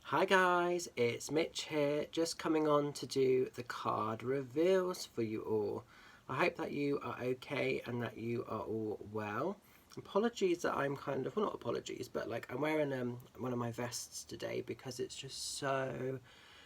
Hi guys, it's Mitch here, just coming on to do the card reveals for you all. I hope that you are okay and that you are all well. Apologies that I'm well, not apologies, but like I'm wearing one of my vests today because it's just so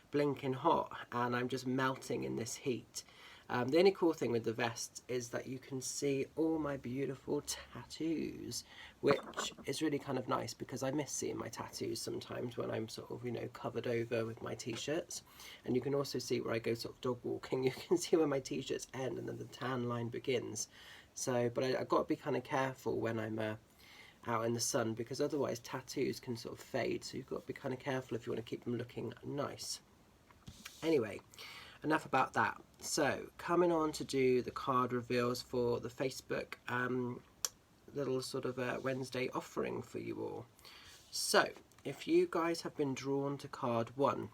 blinking hot and I'm just melting in this heat. The only cool thing with the vest is that you can see all my beautiful tattoos, which is really kind of nice because I miss seeing my tattoos sometimes when I'm sort of, covered over with my t-shirts. And you can also see where I go sort of dog walking, you can see where my t-shirts end and then the tan line begins. So, but I've got to be kind of careful when I'm out in the sun because otherwise tattoos can sort of fade. So you've got to be kind of careful if you want to keep them looking nice. Anyway, enough about that. So, coming on to do the card reveals for the Facebook little sort of Wednesday offering for you all. So, if you guys have been drawn to card 1,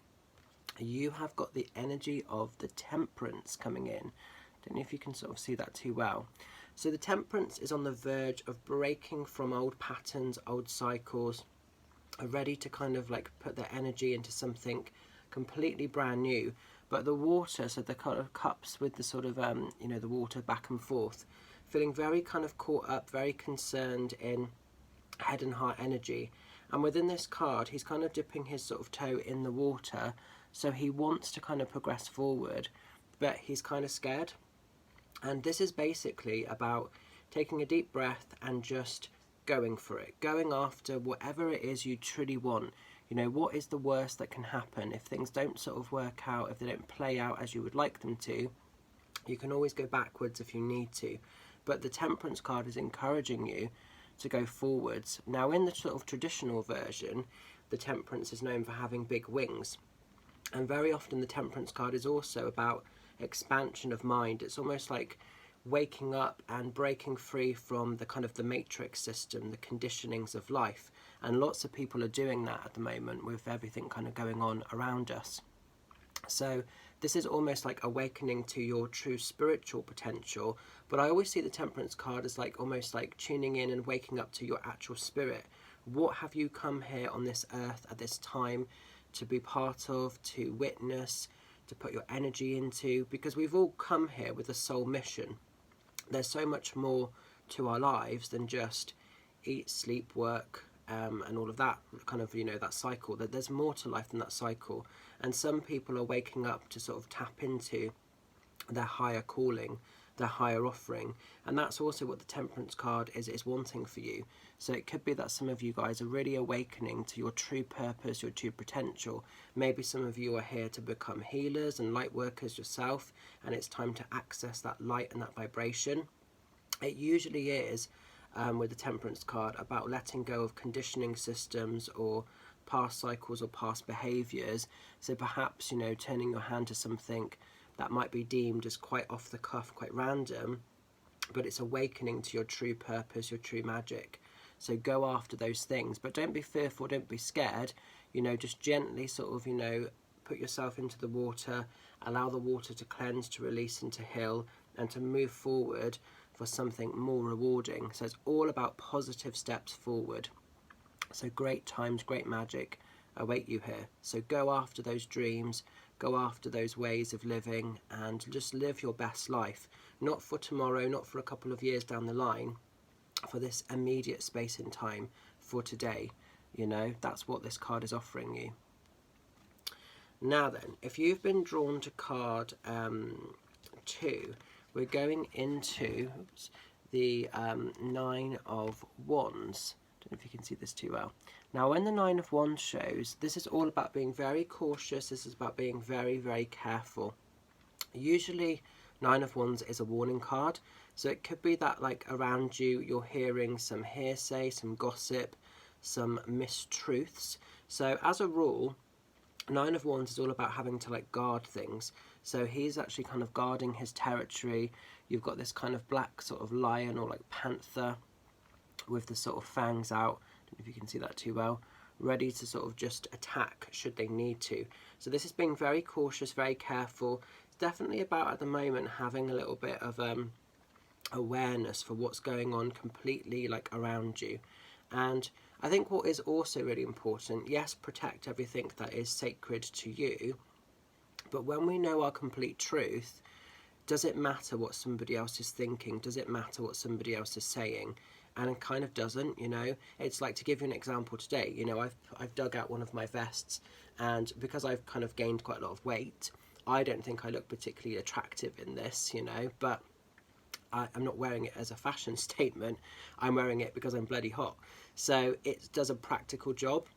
you have got the energy of the Temperance coming in. Don't know if you can sort of see that too well. So the Temperance is on the verge of breaking from old patterns, old cycles, are ready to kind of like put their energy into something completely brand new. But the water, so the kind of cups with the sort of the water back and forth, feeling very kind of caught up, very concerned in head and heart energy. And within this card, he's kind of dipping his sort of toe in the water, so he wants to kind of progress forward, but he's kind of scared. And this is basically about taking a deep breath and just going for it, going after whatever it is you truly want. You know, what is the worst that can happen if things don't sort of work out, if they don't play out as you would like them to? You can always go backwards if you need to. But the Temperance card is encouraging you to go forwards. Now, in the sort of traditional version, the Temperance is known for having big wings. And very often the Temperance card is also about expansion of mind. It's almost like waking up and breaking free from the kind of the matrix system, the conditionings of life. And lots of people are doing that at the moment with everything kind of going on around us. So this is almost like awakening to your true spiritual potential. But I always see the Temperance card as like almost like tuning in and waking up to your actual spirit. What have you come here on this earth at this time to be part of, to witness, to put your energy into? Because we've all come here with a soul mission. There's so much more to our lives than just eat, sleep, work, and all of that kind of, that cycle. That there's more to life than that cycle. And some people are waking up to sort of tap into their higher calling, their higher offering. And that's also what the Temperance card is wanting for you. So it could be that some of you guys are really awakening to your true purpose, your true potential. Maybe some of you are here to become healers and light workers yourself, and it's time to access that light and that vibration. It usually is, with the Temperance card, about letting go of conditioning systems or past cycles or past behaviours. So perhaps, turning your hand to something that might be deemed as quite off the cuff, quite random, but it's awakening to your true purpose, your true magic. So go after those things, but don't be fearful, don't be scared. Just gently sort of, put yourself into the water, allow the water to cleanse, to release and to heal, and to move forward for something more rewarding. So it's all about positive steps forward. So great times, great magic await you here. So go after those dreams, go after those ways of living, and just live your best life. Not for tomorrow, not for a couple of years down the line, for this immediate space in time, for today. That's what this card is offering you. Now then, if you've been drawn to card 2, we're going into the 9 of Wands. I don't know if you can see this too well. Now, when the 9 of Wands shows, this is all about being very cautious. This is about being very, very careful. Usually, 9 of Wands is a warning card. So it could be that like around you, you're hearing some hearsay, some gossip, some mistruths. So as a rule, 9 of Wands is all about having to like guard things. So he's actually kind of guarding his territory. You've got this kind of black sort of lion or like panther with the sort of fangs out. I don't know if you can see that too well. Ready to sort of just attack should they need to. So this is being very cautious, very careful. It's definitely about at the moment having a little bit of awareness for what's going on completely like around you. And I think what is also really important, yes, protect everything that is sacred to you, but when we know our complete truth, does it matter what somebody else is thinking? Does it matter what somebody else is saying? And it kind of doesn't, you know. It's like, to give you an example today, you know, I've dug out one of my vests, and because I've kind of gained quite a lot of weight, I don't think I look particularly attractive in this, you know, but I'm not wearing it as a fashion statement. I'm wearing it because I'm bloody hot. So it does a practical job.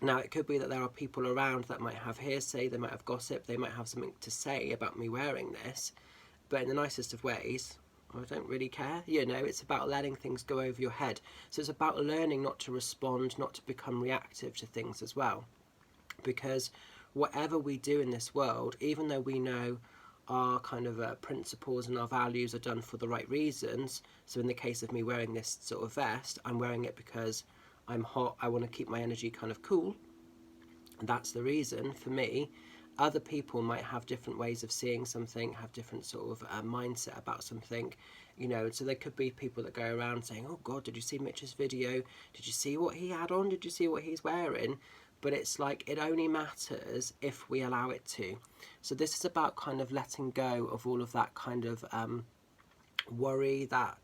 Now, it could be that there are people around that might have hearsay, they might have gossip, they might have something to say about me wearing this, but in the nicest of ways, I don't really care. You know, it's about letting things go over your head. So it's about learning not to respond, not to become reactive to things as well. Because whatever we do in this world, even though we know our kind of principles and our values are done for the right reasons, so in the case of me wearing this sort of vest, I'm wearing it because I'm hot, I want to keep my energy kind of cool, and that's the reason for me. Other people might have different ways of seeing something, have different sort of mindset about something, you know. So there could be people that go around saying, oh God, did you see Mitch's video? Did you see what he had on? Did you see what he's wearing? But it's like, it only matters if we allow it to. So this is about kind of letting go of all of that kind of worry, that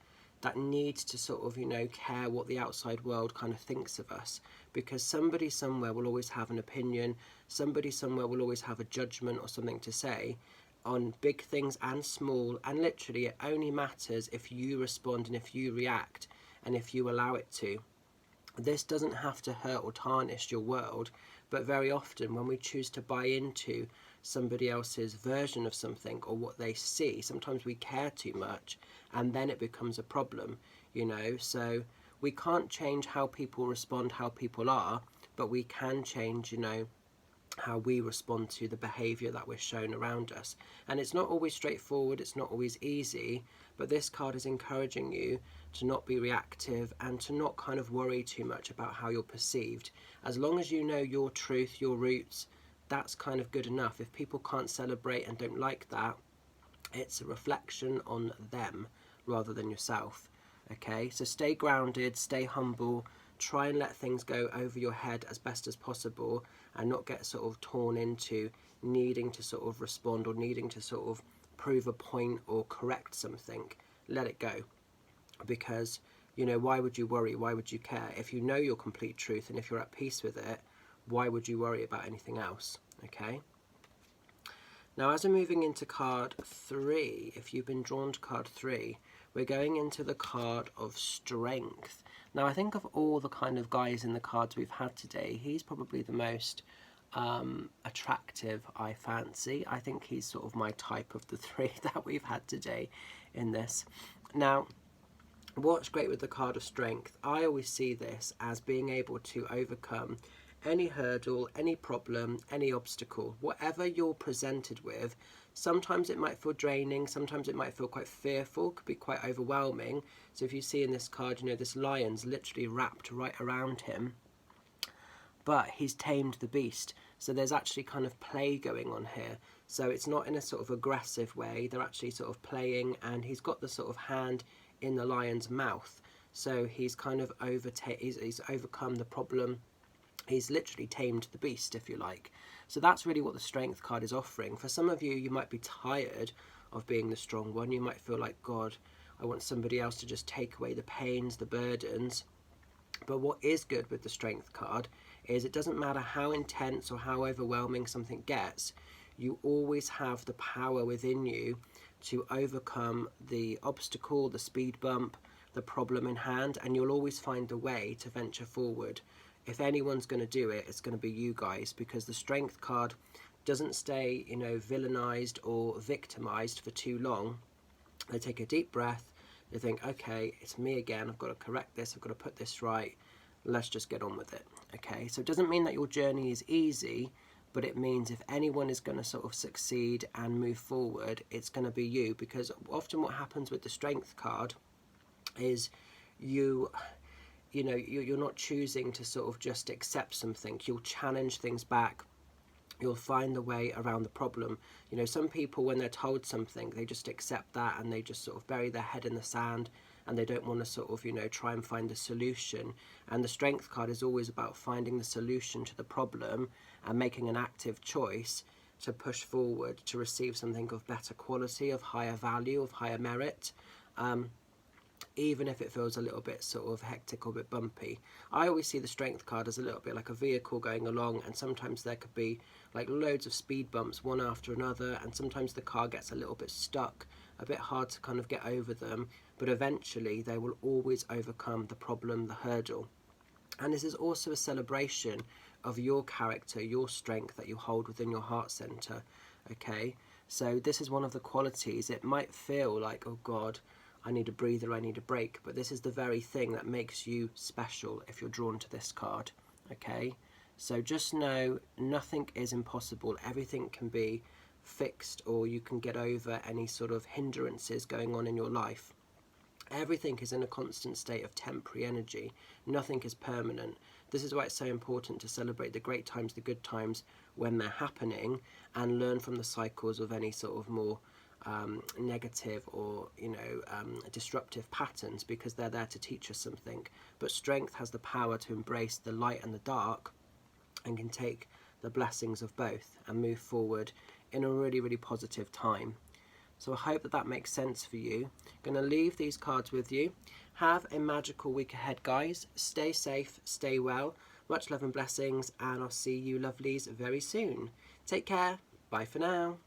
need to sort of, you know, care what the outside world kind of thinks of us, because somebody somewhere will always have an opinion, somebody somewhere will always have a judgment or something to say on big things and small, and literally it only matters if you respond and if you react and if you allow it to. This doesn't have to hurt or tarnish your world, but very often when we choose to buy into somebody else's version of something or what they see, sometimes we care too much, and then it becomes a problem, you know. So we can't change how people respond, how people are, but we can change, you know, how we respond to the behaviour that we're shown around us. And it's not always straightforward, it's not always easy, but this card is encouraging you to not be reactive and to not kind of worry too much about how you're perceived. As long as you know your truth, your roots, that's kind of good enough. If people can't celebrate and don't like that, it's a reflection on them rather than yourself. Okay, so stay grounded, stay humble, try and let things go over your head as best as possible, and not get sort of torn into needing to sort of respond or needing to sort of prove a point or correct something. Let it go, because, you know, why would you worry? Why would you care? If you know your complete truth and if you're at peace with it, why would you worry about anything else? Okay. Now, as we're moving into card 3, if you've been drawn to card 3, we're going into the card of Strength. Now, I think of all the kind of guys in the cards we've had today, he's probably the most attractive, I fancy. I think he's sort of my type of the 3 that we've had today in this. Now, what's great with the card of Strength, I always see this as being able to overcome any hurdle, any problem, any obstacle, whatever you're presented with. Sometimes it might feel draining, sometimes it might feel quite fearful, could be quite overwhelming. So if you see in this card, you know, this lion's literally wrapped right around him, but he's tamed the beast. So there's actually kind of play going on here. So it's not in a sort of aggressive way, they're actually sort of playing, and he's got the sort of hand in the lion's mouth. So he's kind of he's overcome the problem. He's literally tamed the beast, if you like. So that's really what the Strength card is offering. For some of you, you might be tired of being the strong one. You might feel like, God, I want somebody else to just take away the pains, the burdens. But what is good with the Strength card is it doesn't matter how intense or how overwhelming something gets, you always have the power within you to overcome the obstacle, the speed bump, the problem in hand, and you'll always find the way to venture forward. If anyone's going to do it, it's going to be you guys, because the Strength card doesn't stay, you know, villainized or victimized for too long. They take a deep breath, they think, okay, it's me again, I've got to correct this, I've got to put this right, let's just get on with it. Okay, so it doesn't mean that your journey is easy, but it means if anyone is going to sort of succeed and move forward, it's going to be you. Because often what happens with the Strength card is you're not choosing to sort of just accept something. You'll challenge things back. You'll find the way around the problem. You know, some people, when they're told something, they just accept that and they just sort of bury their head in the sand and they don't want to sort of, you know, try and find the solution. And the Strength card is always about finding the solution to the problem and making an active choice to push forward to receive something of better quality, of higher value, of higher merit, even if it feels a little bit sort of hectic or a bit bumpy. I always see the Strength card as a little bit like a vehicle going along, and sometimes there could be like loads of speed bumps one after another, and sometimes the car gets a little bit stuck, a bit hard to kind of get over them, but eventually they will always overcome the problem, the hurdle. And this is also a celebration of your character, your strength that you hold within your heart center. Okay, so this is one of the qualities. It might feel like, oh God, I need a breather, I need a break, but this is the very thing that makes you special if you're drawn to this card. Okay, so just know nothing is impossible. Everything can be fixed, or you can get over any sort of hindrances going on in your life. Everything is in a constant state of temporary energy. Nothing is permanent. This is why it's so important to celebrate the great times, the good times when they're happening, and learn from the cycles of any sort of more negative or, you know, disruptive patterns, because they're there to teach us something. But Strength has the power to embrace the light and the dark, and can take the blessings of both and move forward in a really, really positive time. So I hope that that makes sense for you. I'm going to leave these cards with you. Have a magical week ahead, guys. Stay safe, stay well. Much love and blessings, and I'll see you lovelies very soon. Take care. Bye for now.